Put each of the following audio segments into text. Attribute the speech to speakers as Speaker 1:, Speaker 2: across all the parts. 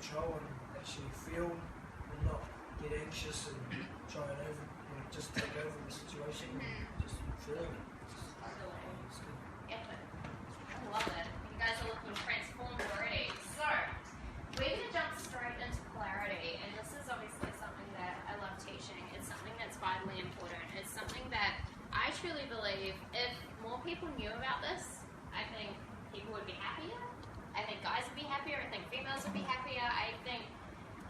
Speaker 1: control and actually feel and not get anxious and try and just take over the situation and just feel it.
Speaker 2: Epic. I love it. You guys are looking transformed already. So, we're going to jump straight into polarity, and this is obviously something that I love teaching. It's something that's vitally important. It's something that I truly believe if more people knew about this, I think people would be happier. I think guys would be happier. I think females would be happier. I think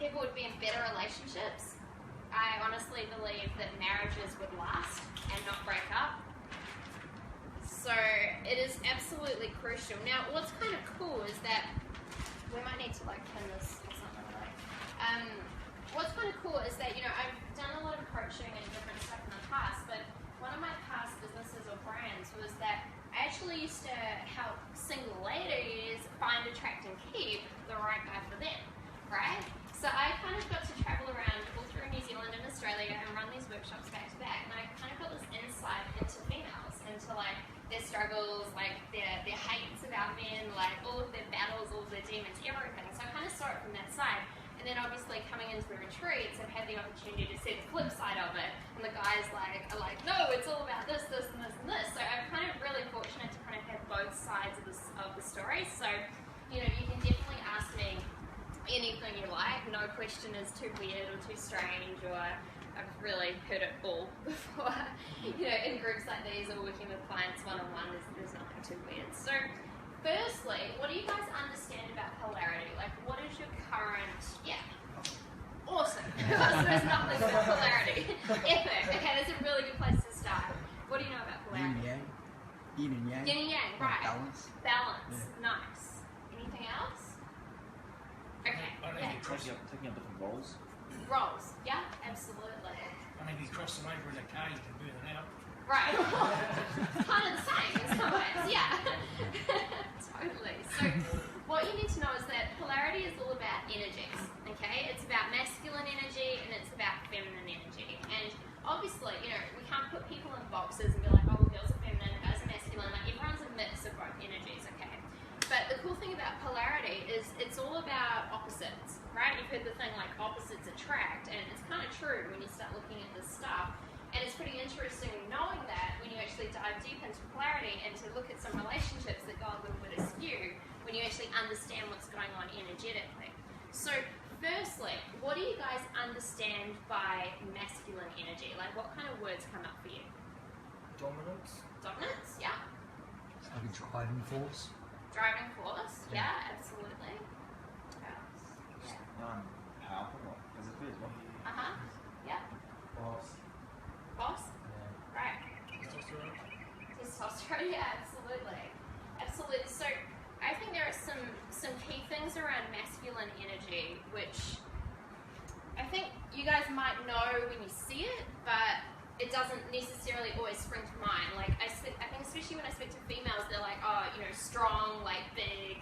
Speaker 2: people would be in better relationships. I honestly believe that marriages would last and not break up. So it is absolutely crucial. Now, what's kind of cool is that we might need to pin this or something like. What's kind of cool is that I've done a lot of coaching and different stuff in the past, but one of my past businesses or brands was that I actually used to help single ladies find, attract, and keep the right guy for them, right? So I kind of got to travel around all through New Zealand and Australia and run these workshops back to back, and I kind of got this insight into females, into their struggles, their hates about men, all of their battles, all of their demons, everything. So I kind of saw it from that side. And then obviously coming into the retreats, I've had the opportunity to see the flip side of it. And the guys are like, no, it's all about this, this, and this, and this. So I'm kind of really fortunate to kind of have both sides of the story. So, you can definitely ask me anything you like. No question is too weird or too strange, or I've really heard it all before. In groups like these or working with clients one-on-one, there's nothing too weird. So firstly, what do you guys understand about polarity? What is your current... Yeah. Awesome. So there's nothing about polarity. Epic. Okay, that's a really good place to start. What do you know about polarity?
Speaker 3: Yin and yang. Yin and yang.
Speaker 2: Yin and yang, right.
Speaker 3: Balance.
Speaker 2: Balance.
Speaker 3: Yeah.
Speaker 2: Nice. Anything else? Okay.
Speaker 4: Taking up different roles.
Speaker 2: Roles. Yeah, absolutely.
Speaker 1: I mean, if you cross them over in a car, you can burn it out.
Speaker 2: Right. Kind of the same in some ways, yeah. Totally. So what you need to know is that polarity is all about energies, okay? It's about masculine energy and it's about feminine energy. And obviously, we can't put people in boxes and be like, oh, girls are feminine, guys are masculine. Everyone's a mix of both energies, okay? But the cool thing about polarity is it's all about opposites, right? You've heard the thing opposites attract, and it's kind of true when you start looking at this stuff. And it's pretty interesting knowing that when you actually dive deep into polarity and to look at some relationships that go a little bit askew when you actually understand what's going on energetically. So firstly, what do you guys understand by masculine energy? What kind of words come up for you?
Speaker 1: Dominance.
Speaker 2: Dominance, yeah.
Speaker 3: It's like a driving force.
Speaker 2: Driving force, yeah, absolutely.
Speaker 4: Powerful, physically as well.
Speaker 2: Uh-huh, yeah.
Speaker 1: Boss.
Speaker 2: Boss?
Speaker 1: Yeah.
Speaker 2: Right.
Speaker 1: Testosterone.
Speaker 2: Testosterone, yeah, absolutely. Absolutely. So I think there are some key things around masculine energy which I think you guys might know when you see it, but it doesn't necessarily always spring to mind. I think especially when I speak to females, they're like, oh, strong, big,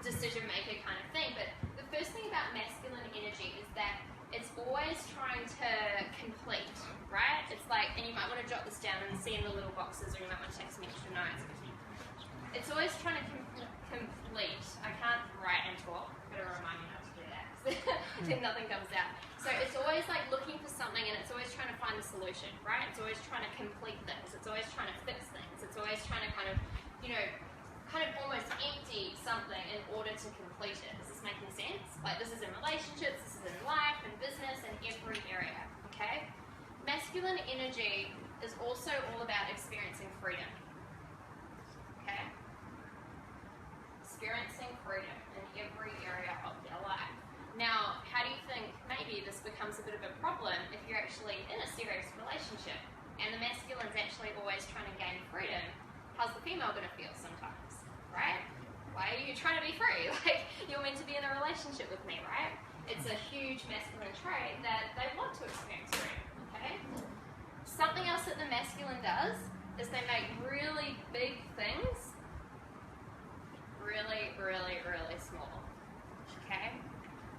Speaker 2: decision maker kind of thing. But the first thing about masculine energy is that it's always trying to complete, right? It's and you might want to jot this down and see in the little boxes, or you might want to take some extra notes. It's always trying to complete. I can't write and talk. Gotta remind me not to do that, then nothing comes out. So it's always looking for something, and it's always trying to find a solution, right? It's always trying to complete things. It's always trying to fix things. It's always trying to kind of almost empty something in order to complete it. Is this making sense? This is in relationships, this is in life, in business, in every area, okay? Masculine energy is also all about experiencing freedom, okay? Experiencing freedom in every area of their life. Now, how do you think maybe this becomes a bit of a problem if you're actually in a serious relationship and the masculine's actually always trying to gain freedom? How's the female going to feel sometimes, right? Why are you trying to be free? You're meant to be in a relationship with me, right? It's a huge masculine trait that they want to experience freedom, okay? Something else that the masculine does is they make really big things really, really, really small, okay?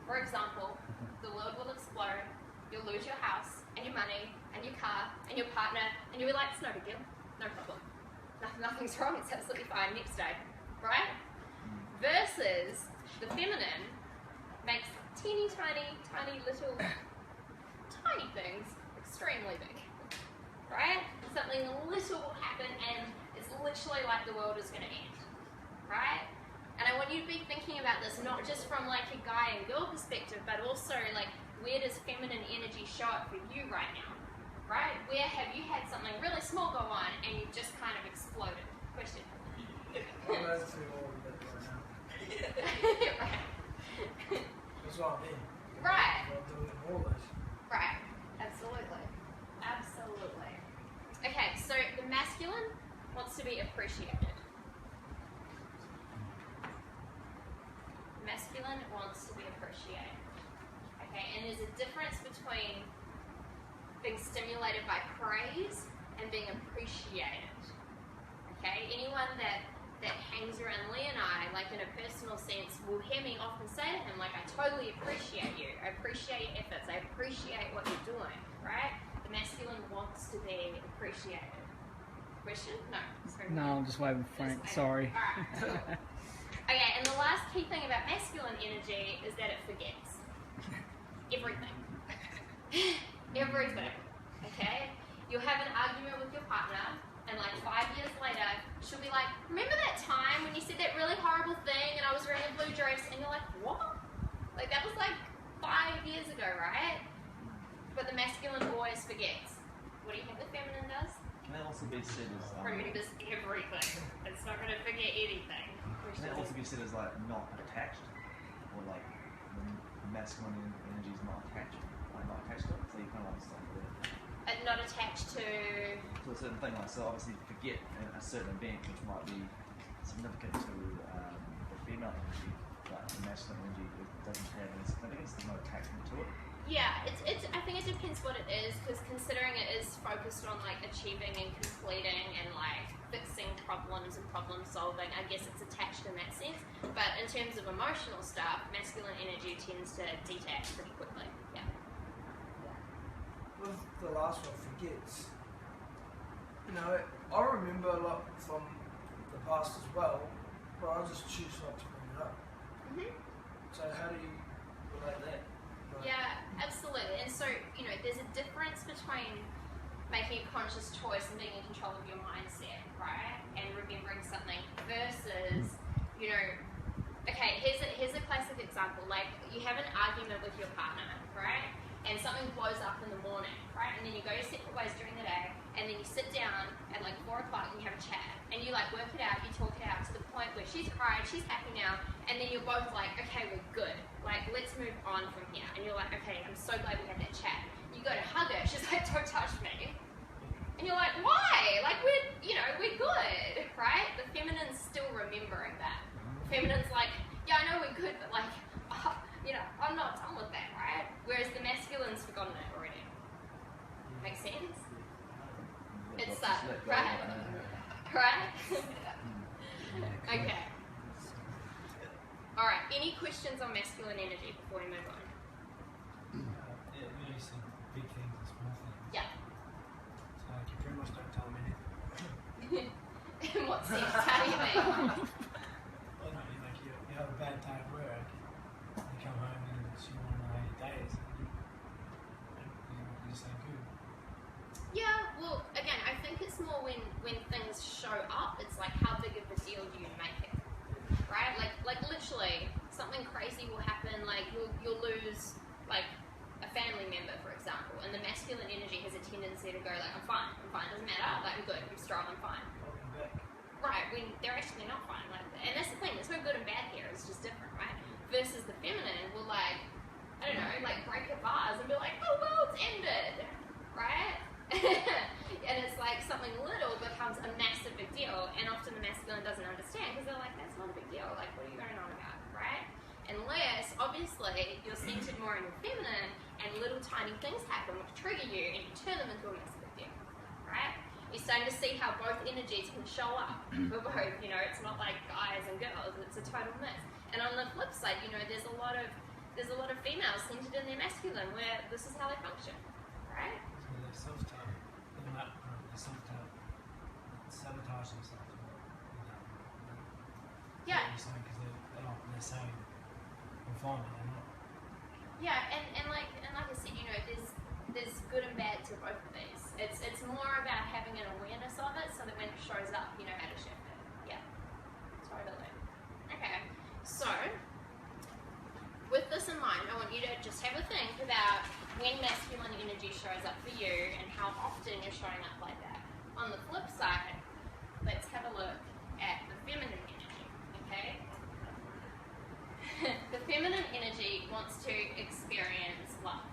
Speaker 2: For example, the world will explode, you'll lose your house, and your money, and your car, and your partner, and you'll be like, it's no big deal, no problem. Nothing's wrong, it's absolutely fine, next day, right? Versus the feminine makes teeny tiny little tiny things extremely big, right? Something little will happen and it's literally like the world is going to end, right? And I want you to be thinking about this not just from like a guy and girl perspective, but also like where does feminine energy show up for you right now, right? Where have you had something really small go on and you've just kind of exploded? Question.
Speaker 1: I'm going through all of it right now.
Speaker 2: Right.
Speaker 1: That's what I mean.
Speaker 2: Right.
Speaker 1: I'm doing all this.
Speaker 2: Right. Absolutely. Absolutely. Okay, so the masculine wants to be appreciated. Masculine wants to be appreciated. Okay, and there's a difference between being stimulated by praise and being appreciated. Okay, anyone that hangs around Lee and I, like in a personal sense, will hear me often say to him, like, I totally appreciate you. I appreciate your efforts. I appreciate what you're doing, right? The masculine wants to be appreciated. Question? No. Sorry.
Speaker 3: No, I'm just waiting for Frank. Sorry.
Speaker 2: Alright. Okay, and the last key thing about masculine energy is that it forgets. Everything. Everything. Okay? You'll have an argument with your partner, and like 5 years later, she'll be like, remember that time when you said that really horrible thing and I was wearing a blue dress? And you're like, what? Like, that was like 5 years ago, right? But the masculine always forgets. What do you think the feminine does?
Speaker 4: Can that also be said as
Speaker 2: Remembers everything. It's not going to forget anything.
Speaker 4: can that also be said as like not attached, or like the masculine energy is not attached, to it? So you kind of understand that.
Speaker 2: And not attached to.
Speaker 4: To a certain thing, like so obviously forget a certain event which might be significant to the female energy, but the masculine energy doesn't have any significance. There's no attachment to it.
Speaker 2: Yeah, it's. I think it depends what it is, because considering it is focused on like achieving and completing and like fixing problems and problem solving, I guess it's attached in that sense. But in terms of emotional stuff, masculine energy tends to detach pretty quickly. Yeah.
Speaker 1: With the last one, forgets. You know, I remember a lot from the past as well, but I just choose not to bring it up.
Speaker 2: Mhm.
Speaker 1: So how do you relate that? Like,
Speaker 2: Yeah, absolutely. And so, you know, there's a difference between making a conscious choice and being in control of your mindset, right? And remembering something versus, you know, okay, here's a classic example. Like, you have an argument with your partner, right? And something blows up in the morning, right? And then you go your separate ways during the day, and then you sit down at like 4 o'clock and you have a chat. And you like work it out, you talk it out to the point where she's cried, she's happy now, and then you're both like, okay, we're good. Like, let's move on from here. And you're like, okay, I'm so glad we had that chat. You go to hug her, she's like, don't touch me. And you're like, why? Like, we're good, right? The feminine's still remembering that. The feminine's like, yeah, I know we're good, but like, you know, I'm not done with that, right? Whereas the masculine's forgotten it already. Make sense? It's that, right? Right? Okay. Alright, any questions on masculine energy before we move on?
Speaker 5: Yeah, we used to big things and small things.
Speaker 2: Yeah.
Speaker 5: So like, you pretty much don't tell them anything.
Speaker 2: In what sense? How do you mean?
Speaker 5: Well, no, you have a bad day at work, you come home and it's you want to know 8 days, and you just ain't good.
Speaker 2: Yeah, well, again, I think it's more when things show up, it's like how big of a deal do you make it, right? Like literally, something crazy will happen, like you'll lose, like, a family member, for example, and the masculine energy has a tendency to go like, I'm fine, doesn't matter, like, I'm good, I'm strong, I'm fine.
Speaker 1: Welcome back.
Speaker 2: Right, when they're actually not fine, like, and that's the thing, there's no good and bad here, it's just different, right? Versus the feminine will, like, I don't know, like break a vase and be like, oh, well, it's ended, right? And it's like something little becomes a massive big deal, and often the masculine doesn't understand because they're like, that's not a big deal, like, what are you going on about, right? Unless, obviously, you're centered more in your feminine and little tiny things happen which trigger you and you turn them into a massive big deal, right? You're starting to see how both energies can show up for both, you know, it's not like guys and girls, it's a total mix. And on the flip side, you know, there's a lot of females centered in their masculine where this is how they function, right?
Speaker 5: So they're self-taught, they're self-taught, sabotage themselves.
Speaker 2: Yeah.
Speaker 5: Because they're saying, I'm fine, but they're not.
Speaker 2: Yeah, and like I said, you know, there's good and bad to both of these. It's more about having an awareness of it, so that when it shows up, you know how to shift it. Yeah, totally. Okay, so with this in mind, I want you to just have a think about when masculine energy shows up for you and how often you're showing up like that. On the flip side, let's have a look at the feminine energy, okay? The feminine energy wants to experience love,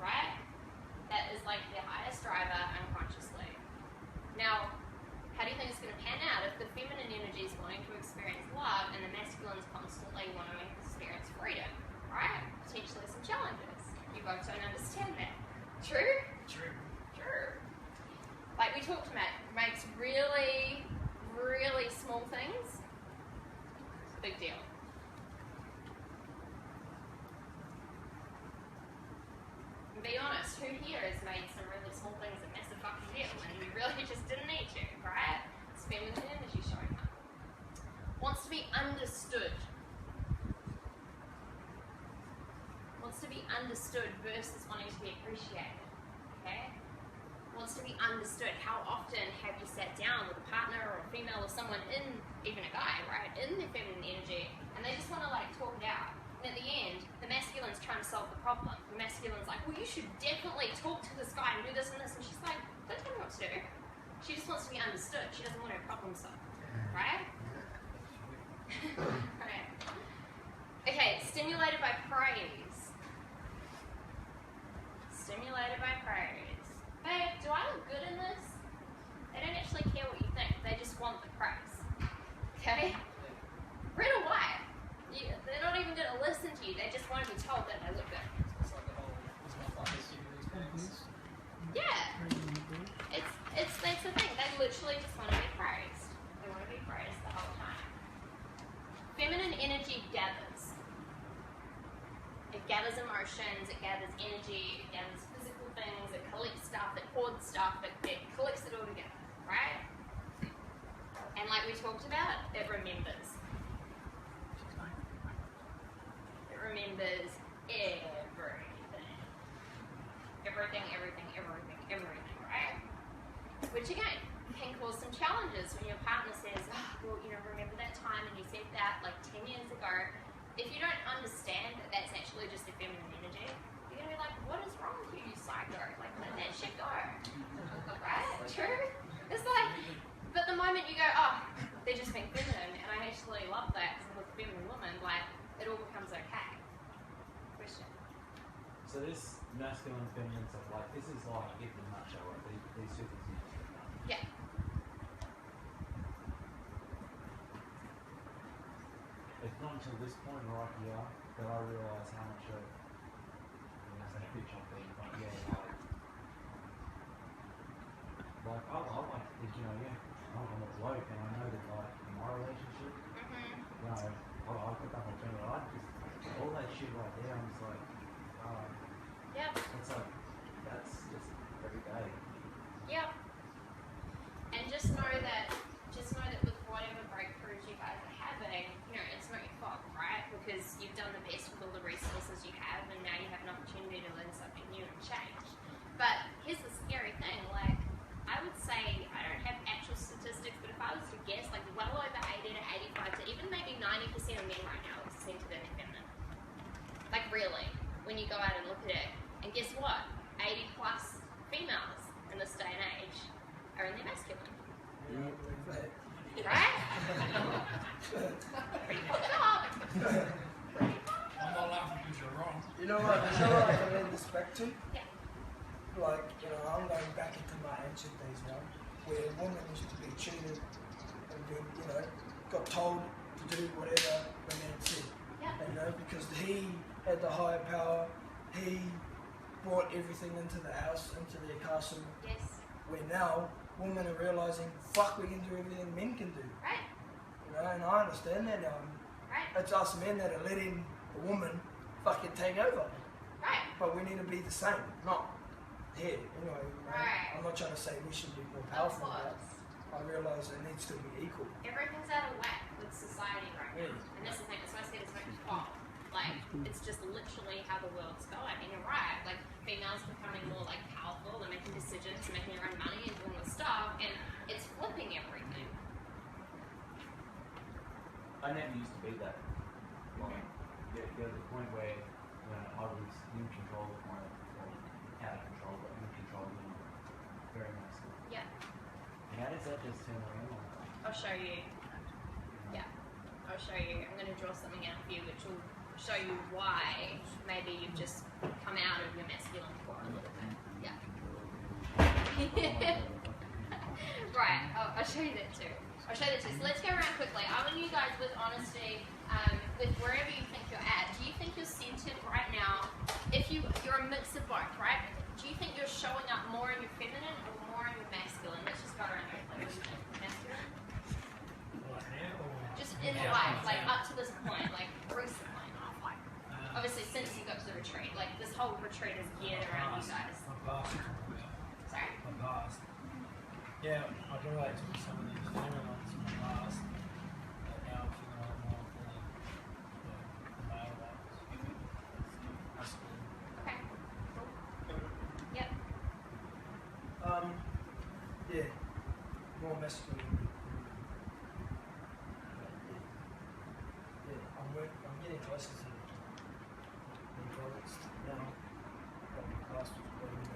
Speaker 2: right? That is like the highest driver unconsciously. Now, how do you think it's going to pan out if the feminine energy is wanting to experience love and the masculine is constantly wanting to experience freedom, right? Potentially some challenges. You both don't understand that. True?
Speaker 5: True.
Speaker 2: True. Like we talked about, makes really, really small things big deal. And be honest, who here has made some really small things a massive fucking deal and you really just didn't need to, right? It's feminine energy showing up. Wants to be understood. Wants to be understood versus wanting to be appreciated. Okay? Wants to be understood. How often have you sat down with a partner or a female or someone in, even a guy, right, in their feminine energy, and they just want to like talk it out. And at the end, the masculine's trying to solve the problem. The masculine's like, well, you should definitely talk to this guy and do this and this. And she's like, don't tell me what to do. She just wants to be understood. She doesn't want her problem solved. Right? Right. Okay, stimulated by praise. Stimulated by praise. Babe, do I look good in this? They don't actually care what you think. They just want the praise. Okay? Red or white? They're not even going to listen to you. They just want to be told that they look good.
Speaker 5: It's like the whole, this motherfucker's giving these praise.
Speaker 2: Yeah. That's the thing. They literally just want to be praised. They want to be praised the whole time. Feminine energy gathers. It gathers emotions, it gathers energy, it gathers physical things, it collects stuff, it hoards stuff, it collects it all together, right? And like we talked about, it remembers. It remembers everything, right? Which again, can cause some challenges when your partner says, oh, well, you know, remember that time and you said that like 10 years ago. If you don't understand that that's actually just the feminine energy, you're going to be like, what is wrong with you, you psycho? Like, let that shit go. Right? True? It's like, but the moment you go, oh, they're just being feminine, and I actually love that because I'm a feminine woman, like, it all becomes okay. Question.
Speaker 6: So this masculine, feminine stuff, like this is like in the nutshell, right? These two things you just said.
Speaker 2: Yeah.
Speaker 6: It's not until this point right here that I realise how much of, I'm going to say bitch I'm being, but yeah, like I like to think, you know, yeah, I'm a bloke and I know that like in my relationship, you know, I put up on family, I just, all that shit right there, I'm just like,
Speaker 2: Yep.
Speaker 6: it's like, that's just every day.
Speaker 2: Yep. And just know that with whatever breakthroughs you guys are having, you know, it's not your fault, right? Because you've done the best with all the resources you have, and now you have an opportunity to learn something new and change. But here's the scary thing, like, I would say, I don't have actual statistics, but if I was to guess, like, well over 80 to 85 to even maybe 90% of men right now seem to be feminine. Like, really, when you go out and look at it. And guess what? 80 plus females in this day and age are in their masculine. Right? Pretty fucked up.
Speaker 5: I'm not laughing because you're wrong.
Speaker 1: You know what I can lend this back to?
Speaker 2: Yeah.
Speaker 1: Like, you know, I'm going back into my ancient days now, where a woman used to be cheated and been, you know, got told to do whatever the man said.
Speaker 2: Yeah.
Speaker 1: You know, because he had the higher power, he brought everything into the house, into their castle.
Speaker 2: Yes.
Speaker 1: Where now women are realizing, fuck, we can do everything men can do.
Speaker 2: Right.
Speaker 1: You know, and I understand that now.
Speaker 2: Right.
Speaker 1: It's us men that are letting a woman fucking take over.
Speaker 2: Right.
Speaker 1: But we need to be the same, not here. Anyway, you know,
Speaker 2: Right.
Speaker 1: I'm not trying to say we should be more
Speaker 2: Of
Speaker 1: powerful, but
Speaker 2: course.
Speaker 1: I realise it needs to be equal.
Speaker 2: Everything's out of whack with society right now.
Speaker 1: Yeah.
Speaker 2: And that's the thing, that's why I said it's not your fault. Like, It's just literally how the world's going. And you're right, like females becoming more like powerful, they're making decisions, making their own money and doing all this stuff, and it's flipping everything.
Speaker 6: I never used to be that. Like, get to the point where I was in control of my, well, out of control, but in control of my very masculine.
Speaker 2: Yeah.
Speaker 6: How does that just turn around?
Speaker 2: I'll show you. Yeah, I'll show you. I'm going to draw something out for you which will show you why maybe you've just come out of your masculine core a little bit. Yeah. Right, I'll show you that too. I'll show you that too. So let's go around quickly. I want you guys with honesty, with wherever you think you're at. Do you think you're centered right now? If you're a mix of both, right? Do you think you're showing up more in your feminine or more in your masculine? Let's just go around quickly. What do you think? Masculine?
Speaker 5: Right now, or
Speaker 2: Just in life, like up to this point, like recently, not like obviously since you got to the retreat. Like this whole retreat is geared around you guys.
Speaker 5: my past.
Speaker 2: Sorry?
Speaker 5: My past. Yeah, I can relate to some of these feminine ones from my past. But now I'm feeling a lot more feeling the male ones. Masculine.
Speaker 2: Okay. Cool. Yep.
Speaker 1: Yeah, more masculine. Yeah, I'm getting closer to the products now. Got my class with being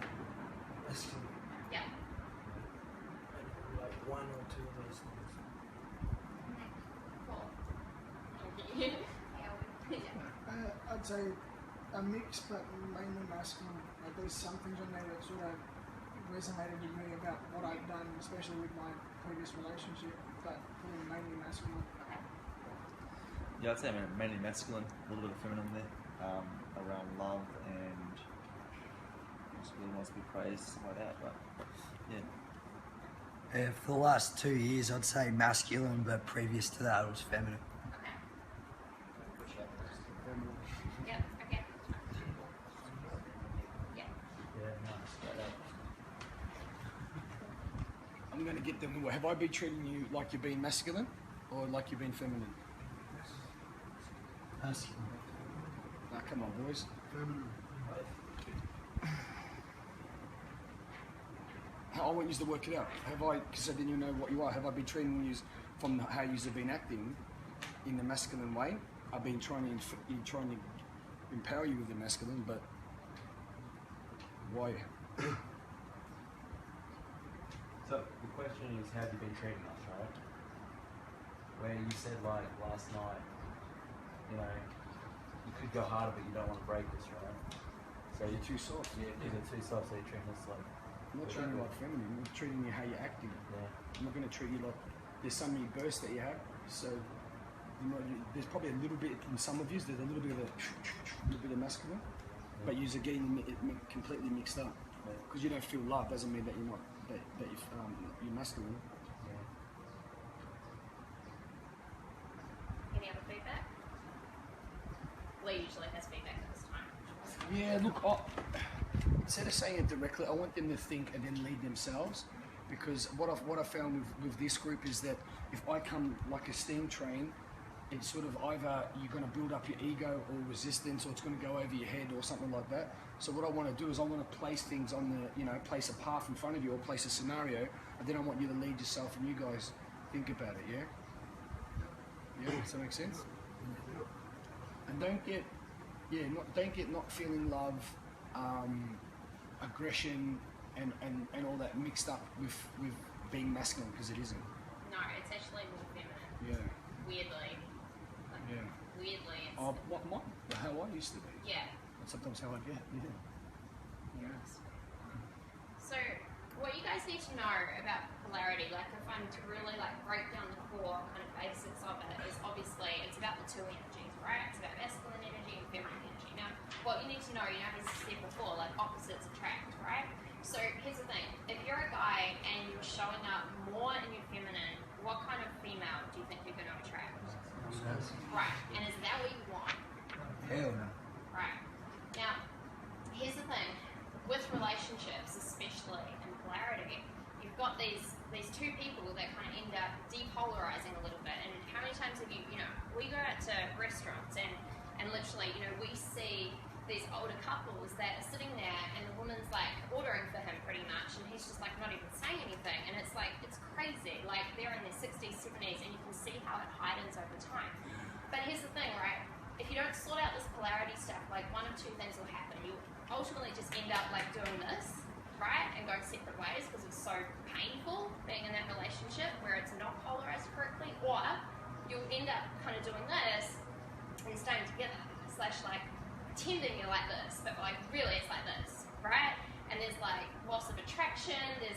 Speaker 1: masculine.
Speaker 2: Yeah.
Speaker 1: Like one or two of those things.
Speaker 2: Cool. Yeah.
Speaker 7: I'd say a mix, but mainly masculine. Like there's some things on there that sort of resonated with me about what I've done, especially with my previous relationship, but probably mainly masculine.
Speaker 4: Yeah, I'd say mainly masculine, a little bit of feminine there, around love and just really wants to be praised, something like that. But yeah.
Speaker 8: For the last 2 years, I'd say masculine, but previous to that, it was feminine.
Speaker 2: Okay. Yep. Okay. Yeah.
Speaker 6: Yeah, nice.
Speaker 9: I'm going to get them. Have I been treating you like you're being masculine or like you're being feminine?
Speaker 8: Masculine.
Speaker 9: Now, come on, boys. I want you to work it out. Have I, because then you know what you are, have I been treating you from how you have been acting in the masculine way? I've been trying to empower you with the masculine, but why?
Speaker 6: So the question is, how have you been treating us, right? Where you said like last night, you could go harder, but you don't want to break us, right? So
Speaker 9: You're too soft.
Speaker 6: yeah, these are too soft, so you're treating us like.
Speaker 9: I'm not treating you like feminine. I'm treating you how you're acting.
Speaker 6: Yeah.
Speaker 9: I'm not going to treat you like there's some of your bursts that you have. So there's probably a little bit in some of you. There's a little bit of masculine, but you're getting it completely mixed up because you don't feel love. Doesn't mean that you're not that you're masculine.
Speaker 2: Any other feedback? Lee usually has feedback at this time.
Speaker 9: Yeah, look, instead of saying it directly, I want them to think and then lead themselves. Because what I found with this group is that if I come like a steam train, it's sort of either you're going to build up your ego or resistance, or it's going to go over your head or something like that. So what I want to do is I want to place things on the, place a path in front of you or place a scenario, and then I want you to lead yourself and you guys think about it, yeah? Yeah, does that make sense? And don't get not feeling love, aggression, and all that mixed up with being masculine, because it isn't.
Speaker 2: No, it's actually more feminine.
Speaker 9: Yeah.
Speaker 2: Weirdly. Like,
Speaker 9: Yeah.
Speaker 2: Weirdly, it's.
Speaker 9: Oh, how I used to be.
Speaker 2: Yeah.
Speaker 9: And sometimes how I get. Yeah.
Speaker 2: Yes. So, what you guys need to know about polarity, like if I'm to really like break down the core kind of basics of it, is obviously it's about the two energies, right? It's about masculine energy and feminine energy. Now, what you need to know, as I said before, like opposites attract, right? So here's the thing: if you're a guy and you're showing up more in your feminine, what kind of female do you think you're going to attract? Right. And is that what you want?
Speaker 8: Hell no.
Speaker 2: Right. Now, here's the thing. With relationships, especially in polarity, you've got these two people that kind of end up depolarizing a little bit. And how many times have we go out to restaurants and And literally, you know, we see these older couples that are sitting there and the woman's like ordering for him pretty much, and he's just like not even saying anything, and it's like, it's crazy. Like they're in their 60s, 70s, and you can see how it heightens over time. But here's the thing, right? If you don't sort out this polarity stuff, like one of two things will happen. You ultimately just end up like doing this, right? And going separate ways because it's so painful being in that relationship where it's not polarized correctly, or you'll end up kind of doing this and staying together, slash like pretending you're like this, but like really it's like this, right? And there's like loss of attraction, there's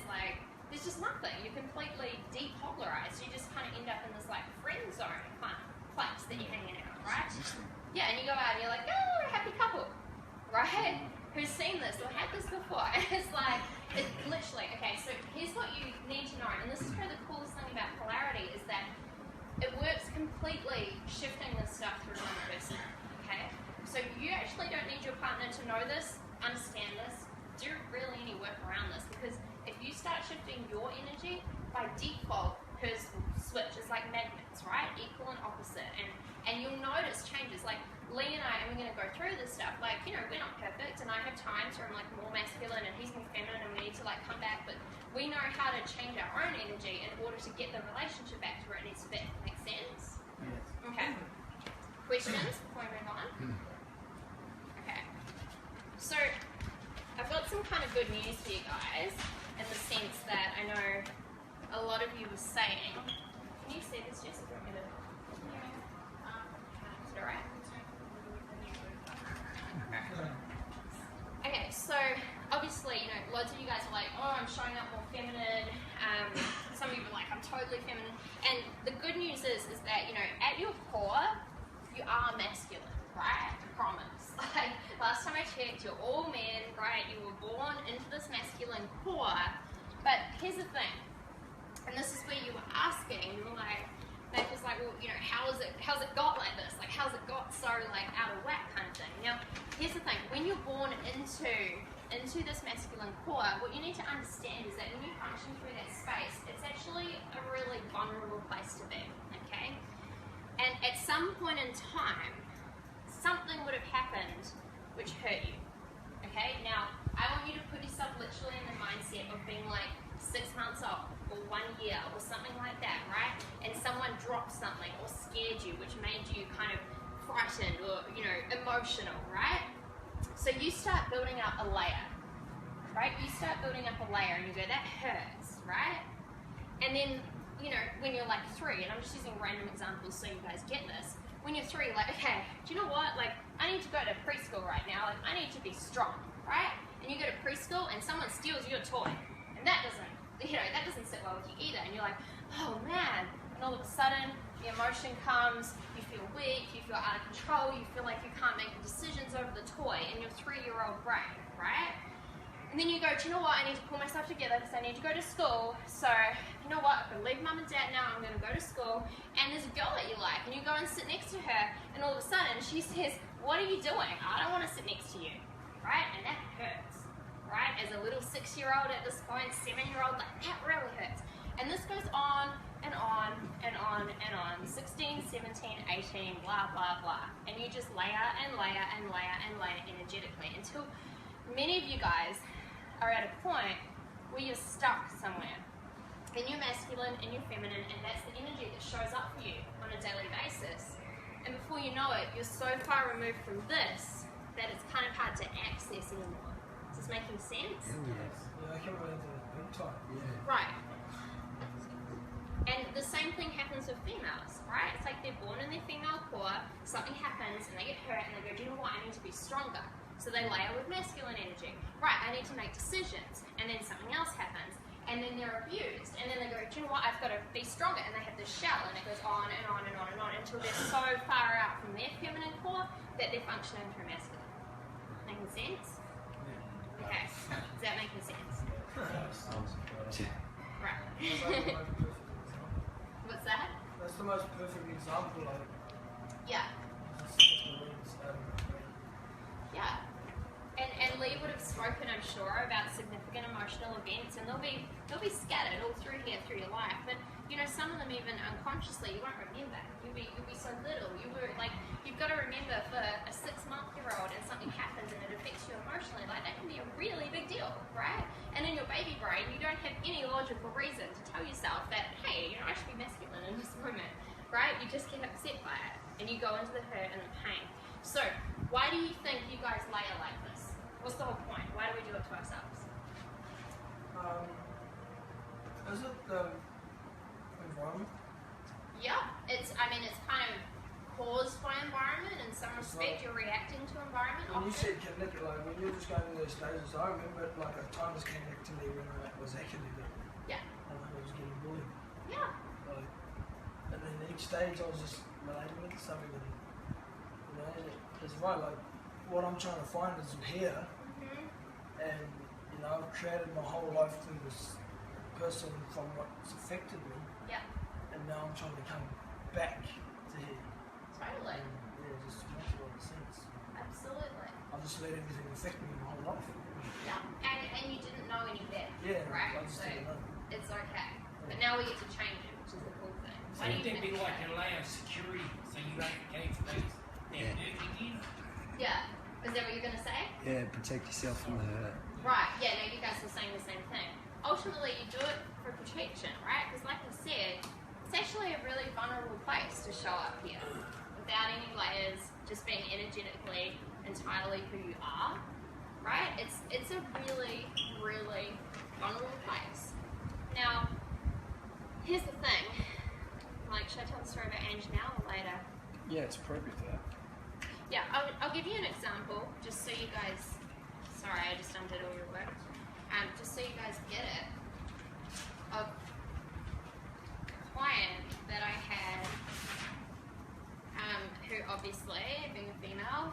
Speaker 2: just nothing. You're completely depolarized. You just kind of end up in this like friend zone kind of place that you're hanging out, right? Yeah, and you go out and you're like, oh, happy couple, right? Who's seen this or had this before? And it's like, it's literally, okay, so here's what you need to know, and this is probably the coolest thing about polarity is that it works completely shifting this stuff through one person, okay? So you actually don't need your partner to know this, understand this, do really any work around this, because if you start shifting your energy, by default, hers will switch. It's like magnets, right? Equal and opposite. And you'll notice changes. Like Lee and I, and we're going to go through this stuff, like, you know, we're not perfect, and I have times where I'm like more masculine and he's more feminine and we need to like come back, but we know how to change our own energy in order to get the relationship back to where it needs to be. Make sense?
Speaker 5: Yes.
Speaker 2: Okay. Questions before we move on? Okay. So, I've got some kind of good news for you guys, in the sense that I know a lot of you were saying, can you see this, Jess? Is it alright? Okay, so obviously, you know, loads of you guys are like, oh, I'm showing up more feminine. Some of you are like, I'm totally feminine. And the good news is that, you know, at your core, you are masculine, right? I promise. Like, last time I checked, you're all men, right? You were born into this masculine core. But here's the thing, and this is where you were asking, you were like, Nate was like, well, you know, how's it got like this? Like, how's it got so like out of whack kind of thing? Now, here's the thing, when you're born into this masculine core, what you need to understand is that when you function through that space, it's actually a really vulnerable place to be, okay? And at some point in time, something would have happened which hurt you, okay? Now, I want you to put yourself literally in the mindset of being like 6 months old, or 1 year, or something like that, right? And someone dropped something, or scared you, which made you kind of frightened, or, you know, emotional, right? So you start building up a layer, right? You start building up a layer, and you go, that hurts, right? And then, you know, when you're like 3, and I'm just using random examples so you guys get this, when you're 3, like, okay, do you know what? Like, I need to go to preschool right now. Like, I need to be strong, right? And you go to preschool, and someone steals your toy, and that doesn't, you know, that doesn't sit well with you either. And you're like, oh man. And all of a sudden, the emotion comes, you feel weak, you feel out of control, you feel like you can't make decisions over the toy in your 3-year-old brain, right? And then you go, do you know what, I need to pull myself together because I need to go to school. So, you know what, I'm going to leave mum and dad now, I'm going to go to school. And there's a girl that you like, and you go and sit next to her, and all of a sudden she says, what are you doing? I don't want to sit next to you, right? And that hurts, right? As a little 6-year-old at this point, 7-year-old, like that really hurts. And this goes on and on and on and on, 16, 17, 18, blah, blah, blah. And you just layer and layer and layer and layer energetically until many of you guys are at a point where you're stuck somewhere. And you're masculine and you're feminine, and that's the energy that shows up for you on a daily basis. And before you know it, you're so far removed from this that it's kind of hard to access anymore. Is this making sense?
Speaker 5: Yes.
Speaker 1: Yeah, I can relate to that big time.
Speaker 5: Yeah.
Speaker 2: Right. And the same thing happens with females, right? It's like they're born in their female core, something happens and they get hurt and they go, do you know what, I need to be stronger. So they layer with masculine energy. Right, I need to make decisions. And then something else happens. And then they're abused. And then they go, do you know what, I've got to be stronger. And they have this shell, and it goes on and on and on and on until they're so far out from their feminine core that they're functioning through masculine. Making sense? Okay. Is that making sense? Right. What's that?
Speaker 1: That's the most perfect example, like,
Speaker 2: Yeah. Yeah. And Lee would have spoken, I'm sure, about significant emotional events, and they'll be scattered all through here through your life. But you know, some of them even unconsciously you won't remember. You'll be so little. You were like, you've got to remember for a 6-month-year-old and something happens and it affects you emotionally, like that can be a really big deal, right? And in your baby brain, you don't have any logical reason to tell yourself that, hey, I should be masculine in this moment, right? You just get upset by it and you go into the hurt and the pain. So, why do you think you guys layer like this? What's the whole point? Why do we do it to ourselves?
Speaker 1: Is it the environment?
Speaker 2: Yeah, it's kind of caused by environment. In some respect, you're reacting to environment.
Speaker 1: When you
Speaker 2: often.
Speaker 1: said connected, like when you're just going to those stages, I remember like a time was came back to me when I was actually there.
Speaker 2: Yeah.
Speaker 1: And I was getting bullied.
Speaker 2: Yeah.
Speaker 1: Like, and then each stage I was just relating it to something, and you know, it's right. Like what I'm trying to find is here, and you know, I've created my whole life through this person from what's affected me,
Speaker 2: Yeah.
Speaker 1: and now I'm trying to come back to here.
Speaker 2: Totally.
Speaker 1: And, yeah, it just makes a lot of sense.
Speaker 2: Absolutely.
Speaker 1: I've just let everything affect me my whole life.
Speaker 2: Yeah. And you didn't know any better.
Speaker 1: Yeah,
Speaker 2: Right.
Speaker 1: I just
Speaker 2: So
Speaker 1: didn't know.
Speaker 2: it's okay. But now we get to change it, which is the cool thing.
Speaker 5: So
Speaker 2: Why do
Speaker 5: you think people like to lay on security so you don't get things they're dirty?
Speaker 2: Yeah. Is that what you're gonna say?
Speaker 8: Yeah, protect yourself from the hurt.
Speaker 2: Right, yeah, no, you guys are saying the same thing. Ultimately, you do it for protection, right? Because like I said, it's actually a really vulnerable place to show up here. Without any layers, just being energetically entirely who you are, right? It's a really, really vulnerable place. Now, here's the thing. Like, should I tell the story about Ange now or later?
Speaker 9: Yeah, it's appropriate for that.
Speaker 2: Yeah, I'll give you an example, just so you guys, sorry, I just undid all your work, just so you guys get it, of a client that I had, who obviously, being a female,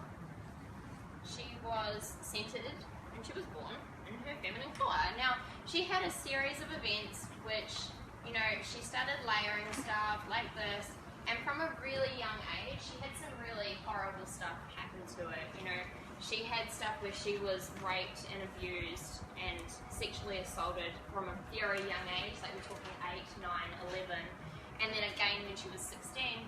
Speaker 2: she was centered when she was born in her feminine core. Now, she had a series of events which, you know, she started layering stuff like this, and from a really young age, she had some really horrible stuff happen to her. You know, she had stuff where she was raped and abused and sexually assaulted from a very young age, like we're talking 8, 9, 11, and then again when she was 16.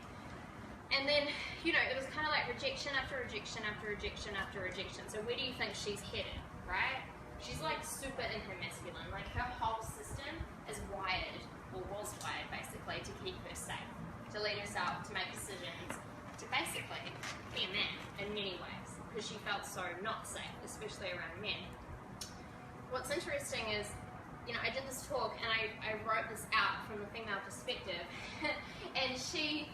Speaker 2: And then, you know, it was kind of like rejection after rejection after rejection after rejection. So where do you think she's headed, right? She's like super in her masculine. Like her whole system is wired, or was wired basically, to keep her safe, to lead herself, to make decisions, to basically be a man in many ways, because she felt so not safe, especially around men. What's interesting is, you know, I did this talk and I wrote this out from the female perspective, and she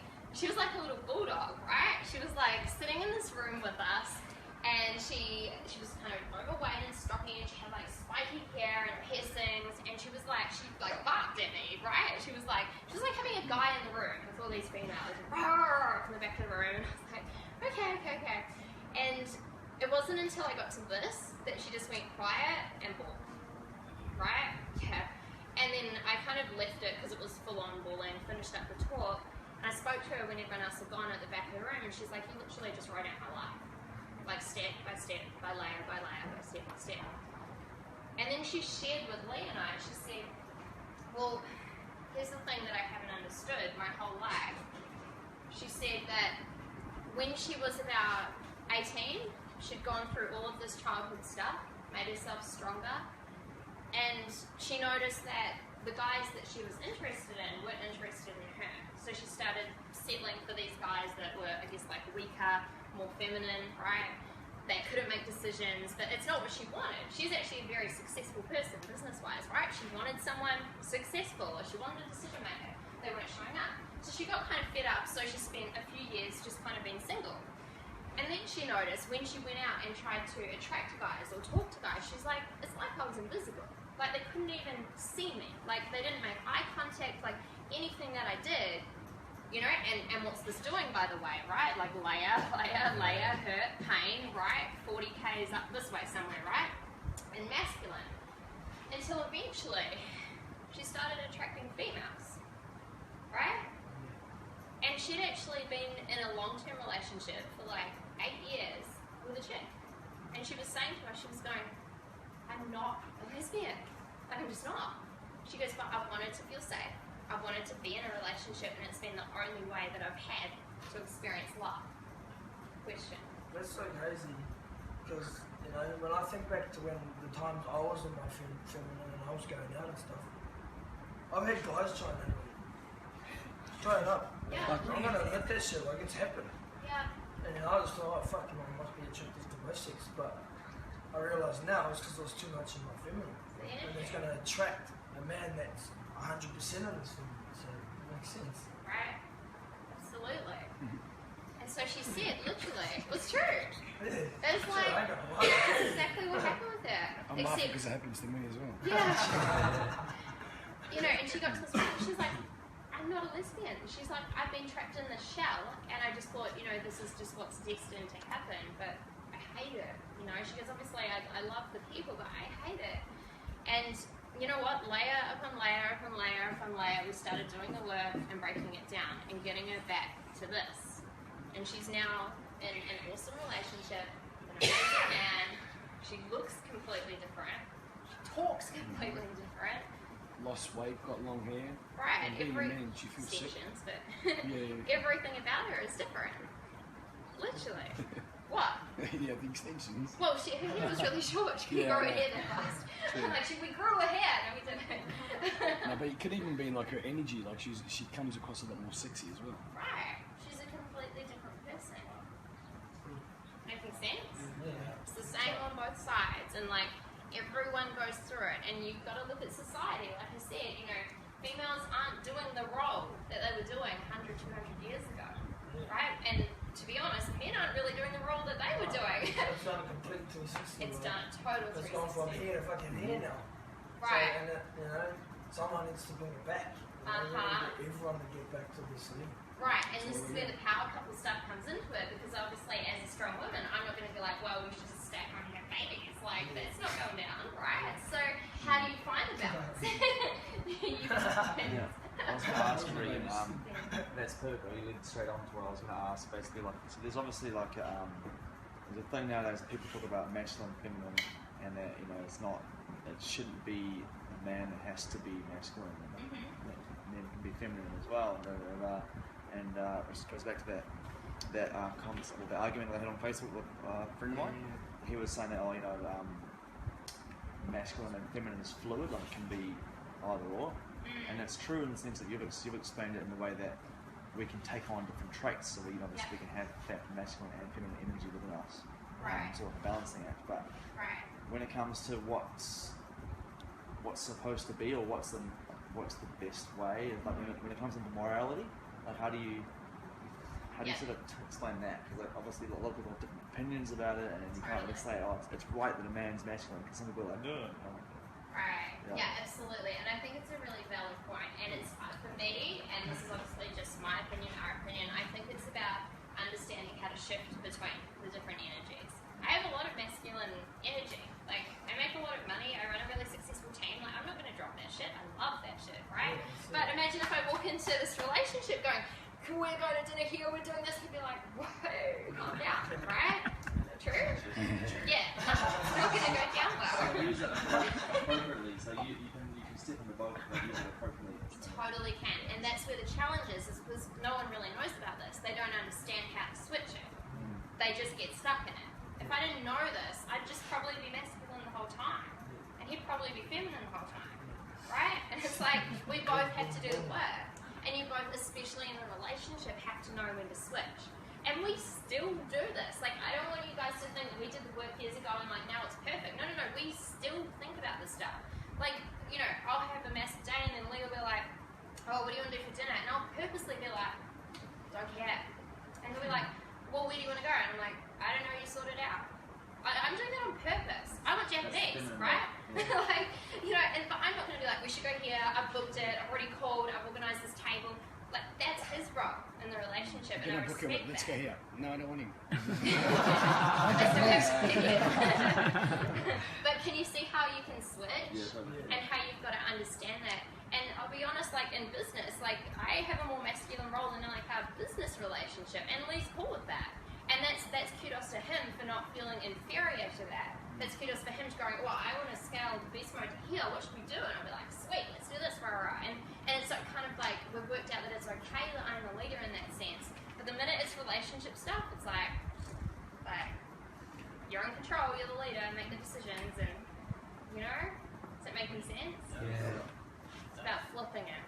Speaker 2: was like a little bulldog, right? She was like sitting in this room with us, and she was kind of overweight and stocky, and she had like spiky hair and piercings, and she barked at me, right? She was like having a guy in the room with all these females, from the back of the room, and I was like, okay. And it wasn't until I got to this that she just went quiet and bawled, right? Yeah. And then I kind of left it because it was full on bawling, finished up the talk, and I spoke to her when everyone else had gone at the back of the room, and she's like, you literally just wrote out my life. Like step by step, by layer, by step by step. And then she shared with Lee and I, she said, well, here's the thing that I haven't understood my whole life. She said that when she was about 18, she'd gone through all of this childhood stuff, made herself stronger, and she noticed that the guys that she was interested in weren't interested in her. So she started settling for these guys that were, I guess, like weaker, more feminine, right? They couldn't make decisions, but it's not what she wanted. She's actually a very successful person business-wise, right? She wanted someone successful, or she wanted a decision maker. They weren't showing up. So she got kind of fed up, so she spent a few years just kind of being single. And then she noticed when she went out and tried to attract guys or talk to guys, she's like, it's like I was invisible. Like they couldn't even see me. Like they didn't make eye contact, like anything that I did. You know, and what's this doing, by the way, right? Like layer, hurt, pain, right? 40 Ks up this way somewhere, right? And masculine. Until eventually, she started attracting females, right? And she'd actually been in a long-term relationship for like 8 years with a chick. And she was saying to us, she was going, I'm not a lesbian. Like, I'm just not. She goes, but I wanted to feel safe. I wanted to be in a relationship, and it's been the only way that I've had to experience love. question.
Speaker 1: That's so crazy because, you know, when I think back to when the times I was in my feminine and I was going out and stuff, I've had guys try and handle me. Straight up.
Speaker 2: Yeah.
Speaker 1: Like, I'm gonna admit that shit, like it's happened.
Speaker 2: Yeah.
Speaker 1: And I just thought, oh fuck, you know, I must be attracted to my sex, but I realise now it's because there's too much in my feminine.
Speaker 2: Yeah.
Speaker 1: And it's gonna attract a man that's 100% of his feminine, so it makes sense.
Speaker 2: Right. Absolutely. And so she said, literally, it was true.
Speaker 1: Yeah.
Speaker 2: It's
Speaker 1: So
Speaker 2: like,
Speaker 1: I ain't gonna lie.
Speaker 2: that's exactly what happened with her.
Speaker 9: I'm laughing because it happens to me as well.
Speaker 2: Yeah. You know, and she got to this point, she's like, I'm not a lesbian. She's like, I've been trapped in this shell, and I just thought, you know, this is just what's destined to happen, but I hate it. You know, she goes, obviously, I love the people, but I hate it. And you know what? Layer upon layer upon layer upon layer, we started doing the work and breaking it down and getting her back to this. And she's now in an awesome relationship with an amazing man. She looks completely different. She talks completely different.
Speaker 9: Lost weight, got long hair.
Speaker 2: Right,
Speaker 9: And
Speaker 2: and
Speaker 9: being a
Speaker 2: every
Speaker 9: man, she feels sick.
Speaker 2: extensions, but
Speaker 9: Yeah.
Speaker 2: everything about her is different. Literally. What?
Speaker 9: Yeah, the extensions.
Speaker 2: Well, her hair was really short. She
Speaker 9: Yeah,
Speaker 2: grew her
Speaker 9: I know.
Speaker 2: hair that fast.
Speaker 9: True.
Speaker 2: Like, we grew her hair. No, we didn't.
Speaker 9: No, but it could even be like her energy, like she comes across a lot more sexy as well.
Speaker 2: Right. She's a completely different person. Making sense?
Speaker 1: Yeah.
Speaker 2: It's the same on both sides, and like everyone goes through it, and you've got to look at society. Like I said, you know, females aren't doing the role that they were doing 100, 200 years ago, right? And to be honest, men aren't really doing the role that they were doing.
Speaker 1: It's done a complete 360.
Speaker 2: It's
Speaker 1: right?
Speaker 2: done a total
Speaker 1: It's gone from
Speaker 2: 360.
Speaker 1: here to fucking here now.
Speaker 2: Right.
Speaker 1: So, and you know, someone needs to bring it back. You know, we need to get everyone to get back to this thing.
Speaker 2: Right, and this is where the power couple stuff comes into it, because obviously as a strong woman, I'm not going to be like, well, we should just stack on and have babies. Like, that's not going down, right? So how do you find the balance? You
Speaker 4: Yeah. I was going to ask Regan, that's perfect. You led straight on to what I was going to ask. Basically, like, so there's obviously like there's a thing nowadays that people talk about masculine, feminine, and that, you know, it's not, it shouldn't be a man that has to be masculine. And men can be feminine as well. And it just goes back to that concept, or the argument that I had on Facebook with a friend of mine. He was saying that, oh, you know, masculine and feminine is fluid, like it can be either or. And that's true in the sense that you've explained it in the way that we can take on different traits, so we can have that masculine and feminine energy within us,
Speaker 2: Right.
Speaker 4: sort of a balancing act. But
Speaker 2: Right.
Speaker 4: when it comes to what's supposed to be, or what's the best way, like when it comes into morality, like how do you sort of explain that? Because like, obviously a lot of people have different opinions about it, and you can't really say, oh, it's right that a man's masculine, because some people are like, no.
Speaker 2: Right.
Speaker 4: Yeah.
Speaker 2: Yeah, absolutely. And I think it's a really valid point. And it's, for me, and this is obviously just my opinion, our opinion, I think it's about understanding how to shift between the different energies. I have a lot of masculine energy. Like, I make a lot of money, I run a really successful team. Like, I'm not going to drop that shit. I love that shit, right? But imagine if I walk into this relationship going, we're going to dinner here, we're doing this, you'd be like, whoa, calm down, right? True? Yeah. It's not going to go down well.
Speaker 4: So use it appropriately, so you can step in the boat, but use it appropriately.
Speaker 2: Totally can. And that's where the challenge is because no one really knows about this. They don't understand how to switch it. They just get stuck in it. If I didn't know this, I'd just probably be masculine the whole time. And he'd probably be feminine the whole time. Right? And it's like, we both have to do the work. And you both, especially in a relationship, have to know when to switch. And we still do this. Like, I don't want you guys to think that we did the work years ago and like now it's perfect. No. We still think about this stuff. Like, you know, I'll have a massive day and then Lee will be like, oh, what do you want to do for dinner? And I'll purposely be like, don't care. And he'll be like, well, where do you want to go? And I'm like, I don't know, you sort it out. I'm doing that on purpose. I want Japanese, right?
Speaker 4: Yeah.
Speaker 2: Like, you know, but I'm not going to be like, we should go here, I've booked it, I've already called, I've organised this table. Like, that's his role in the relationship, and I
Speaker 9: Book it,
Speaker 2: respect
Speaker 9: let's
Speaker 2: that.
Speaker 9: go here. No, I don't want him.
Speaker 2: But can you see how you can switch?
Speaker 4: Yeah, totally.
Speaker 2: And how you've got to understand that. And I'll be honest, like in business, like I have a more masculine role in like our business relationship, and Lee's cool with that. And that's kudos to him for not feeling inferior to that. That's kudos for him to going, well, I want to scale the beast mode to here, what should we do? And I'll be like, sweet, let's do this, rah. And it's like kind of like, we've worked out that it's okay that I'm the leader in that sense. But the minute it's relationship stuff, it's like, you're in control, you're the leader, make the decisions, and you know, does that make any sense?
Speaker 6: Yeah.
Speaker 2: It's about flipping it.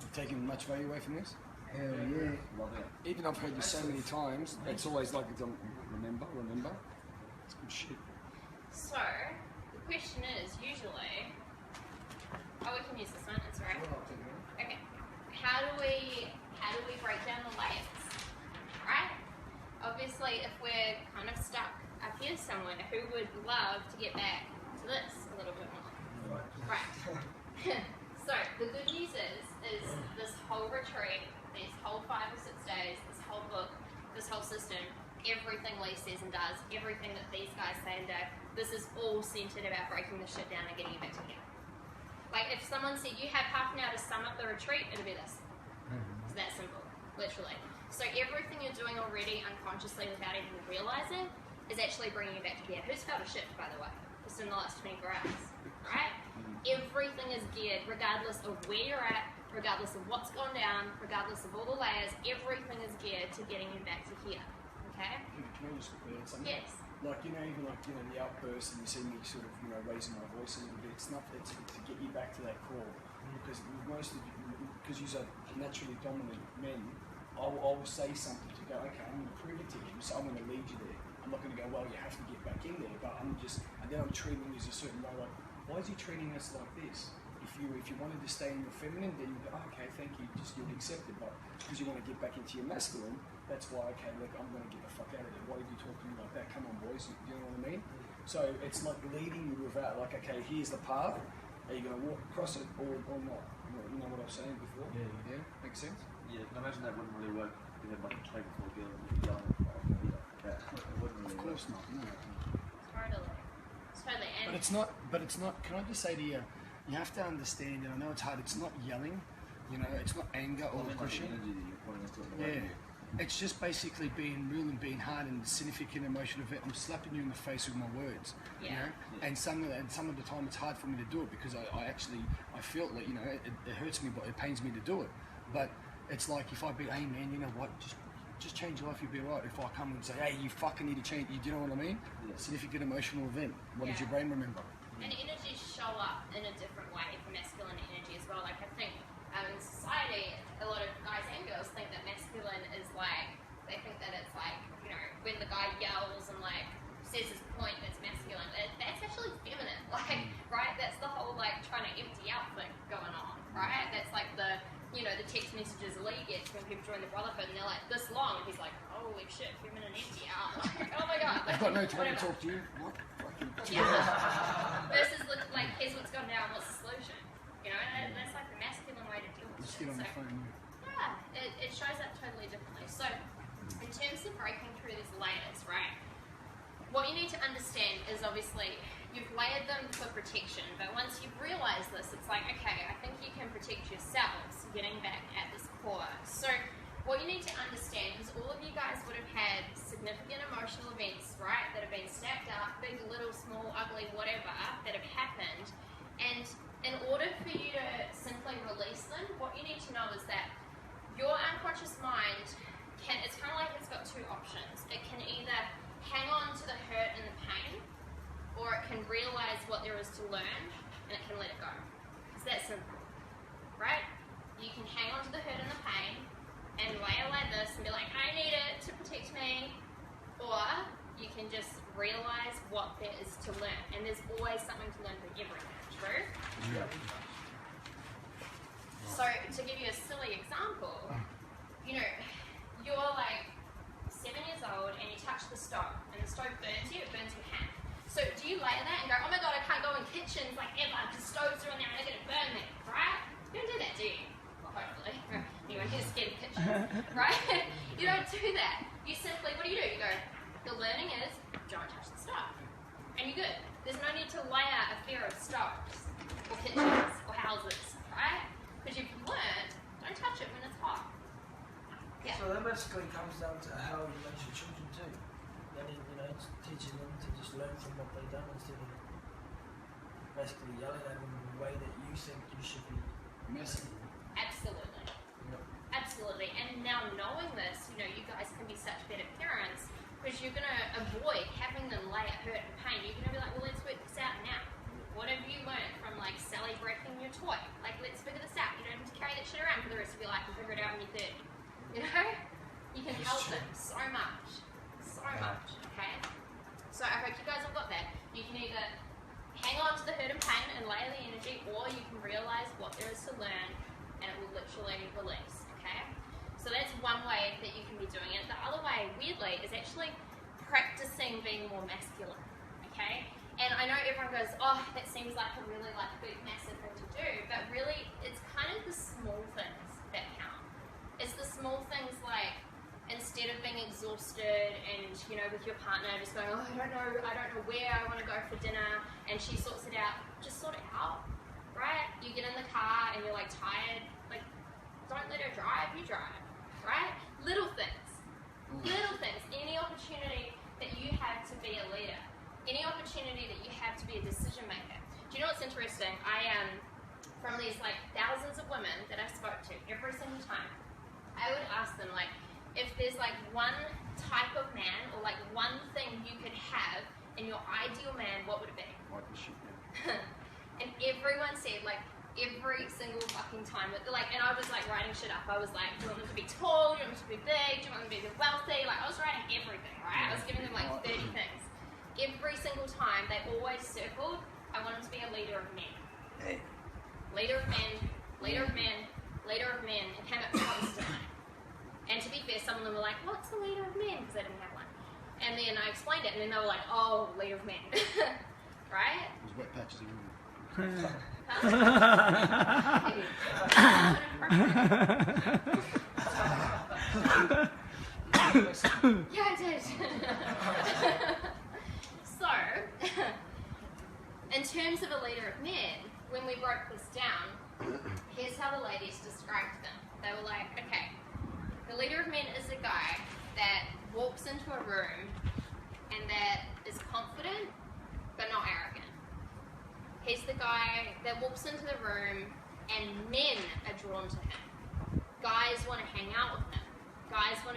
Speaker 9: You've taken much value away from this?
Speaker 8: Hell yeah.
Speaker 6: Love it.
Speaker 9: Even I've heard this so many times, it's always like, remember. It's good shit.
Speaker 2: So, the question is usually, we can use this one, it's right. Okay, how do we break down the layers, right? Obviously, if we're kind of stuck up here somewhere, who would love to get back to this a little bit more? Right. So, the good news is this whole retreat, these whole 5 or 6 days, this whole book, this whole system, everything Lee says and does, everything that these guys say and do, this is all centered about breaking the shit down and getting you back together. Like, if someone said you have half an hour to sum up the retreat, it'll be this. It's that simple, literally. So everything you're doing already unconsciously without even realizing is actually bringing you back together. Who's felt a shift, by the way, just in the last 24 hours, right? Everything is geared, regardless of where you're at, regardless of what's gone down, regardless of all the layers, everything is geared to getting you back to here, okay?
Speaker 9: Can I just quickly add something?
Speaker 2: Yes.
Speaker 9: Like, you know, even like, you know, the outburst and you see me sort of, you know, raising my voice a little bit, it's to get you back to that core. Because most of you, because you're naturally dominant men, I will say something to go, okay, I'm going to prove it to you, so I'm going to lead you there. I'm not going to go, well, you have to get back in there, but and then I'm treating you as a certain way, like, why is he treating us like this? If you wanted to stay in your feminine, then you'd go, oh, okay, thank you, you'd accept it, but because you want to get back into your masculine, that's why, okay, look, I'm going to get the fuck out of there. Why did you talk to me like that? Come on, boys, you know what I mean? So it's like leading you without, like, okay, here's the path, are you going to walk across it or not? You know what I was saying before? Yeah? Makes sense?
Speaker 4: Yeah, I can imagine that wouldn't really work if you had like a trait before girl and you're yelling that. It wouldn't really
Speaker 9: Of course
Speaker 4: work.
Speaker 9: not, no.
Speaker 2: Totally. And
Speaker 9: But it's not, can I just say to you, you have to understand, and I know it's hard, it's not yelling, you know, it's not anger or
Speaker 4: Well,
Speaker 9: aggression.
Speaker 4: energy that you're putting into it in the way.
Speaker 9: It's just basically being real and being hard and significant emotional event. I'm slapping you in the face with my words, you know. And some of the time it's hard for me to do it because I feel like, you know, it hurts me, but it pains me to do it. But it's like if I be, hey man, you know what, just change your life, you'll be right. If I come and say, hey, you fucking need to change, you know what I mean?
Speaker 4: Yeah.
Speaker 9: Significant emotional event. What does your brain remember?
Speaker 2: And energies show up in a different way for masculine energy as well. Like, I think in society, a lot of guys and girls think that masculine is like, they think that it's like, you know, when the guy yells and like says his point, that's masculine. That's actually feminine, like, right? That's the whole like trying to empty out thing going on, right? That's like the, you know, the text messages Lee gets when people join the brotherhood and they're like this long, and he's like, holy shit, feminine empty out. Like, oh my god.
Speaker 9: I've got no time to talk to you. What?
Speaker 2: Versus like, here's what's gone down, what's the solution? You know, and that's like the masculine way to deal with
Speaker 9: Just
Speaker 2: shit.
Speaker 9: get on
Speaker 2: So,
Speaker 9: the phone.
Speaker 2: yeah, it shows up totally differently. So, in terms of breaking through these layers, right? What you need to understand is obviously you've layered them for protection, but once you've realized this, it's like, okay, I think you can protect yourselves getting back at this core. So, what you need to understand is all of you guys would have had significant emotional events, right, that have been stacked up, big, little, small, ugly, whatever, that have happened. And in order for you to simply release them, what you need to know is that your unconscious mind it's kind of like it's got two options. It can either hang on to the hurt and the pain, or it can realize what there is to learn, and it can let it go. It's that simple, right? You can hang on to the hurt and the pain, and lay it like this and be like, I need it to protect me. Or you can just realize what there is to learn. And there's always something to learn from everything, true?
Speaker 9: Yeah.
Speaker 2: So to give you a silly example, you know, you're like 7 years old and you touch the stove and the stove burns you, it burns your hand. So do you lay that and go, oh my god, I can't go in kitchens like ever because stoves are in there and they're going to burn me, right? You don't do that, do you? Hopefully. Anyone who's scared of kitchens, right? You don't do that. You simply, what do? You go, the learning is, don't touch the stove. And you're good. There's no need to layer a fear of stoves, or kitchens, or houses, right? Because you've learned, don't touch it when it's hot. Yeah.
Speaker 1: So that basically comes down to how you raise your children too. Then, you know, it's teaching them to just learn from what they've done instead of basically yelling at them in the way that you think you should be.
Speaker 9: Messy.
Speaker 2: Absolutely.
Speaker 1: Yep.
Speaker 2: Absolutely. And now knowing this, you know, you guys can be such better parents because you're going to avoid having them lay at either hang on to the hurt and pain and layer the energy, or you can realize what there is to learn and it will literally release, okay? So that's one way that you can be doing it. The other way, weirdly, is actually practicing being more masculine, okay? And I know everyone goes, oh, that seems like a really big, massive thing to do, but really it's kind of the small things that count. It's the small things like, instead of being exhausted and, you know, with your partner just going, oh, I don't know where I want to go for dinner, and she sorts it out, just sort it out, right? You get in the car and you're like tired, like, don't let her drive, you drive, right? Little things, any opportunity that you have to be a leader, any opportunity that you have to be a decision maker. Do you know what's interesting? From these like thousands of women that I spoke to every single time, I would ask them like, if there's like one type of man or like one thing you could have in your ideal man, what would it be?
Speaker 4: Wipe the shit down.
Speaker 2: And everyone said like every single fucking time, like, and I was like writing shit up. I was like, do you want them to be tall? Do you want them to be big? Do you want them to be wealthy? Like I was writing everything, right? I was giving them like 30 things. Every single time they always circled, I want them to be a leader of men.
Speaker 8: Hey.
Speaker 2: Leader of men, leader of men, leader of men, and came up constantly. And to be fair, some of them were like, what's the leader of men? Because they didn't have one. And then I explained it, and then they were like, oh, leader of men. Right?
Speaker 9: It was wet patches in
Speaker 2: Yeah, I did. So, in terms of a leader of men, when we broke this down, here's how the ladies described them. They were like, okay, the leader of men is a guy that walks into a room and that is confident but not arrogant. He's the guy that walks into the room and men are drawn to him. Guys want to hang out with him. Guys want to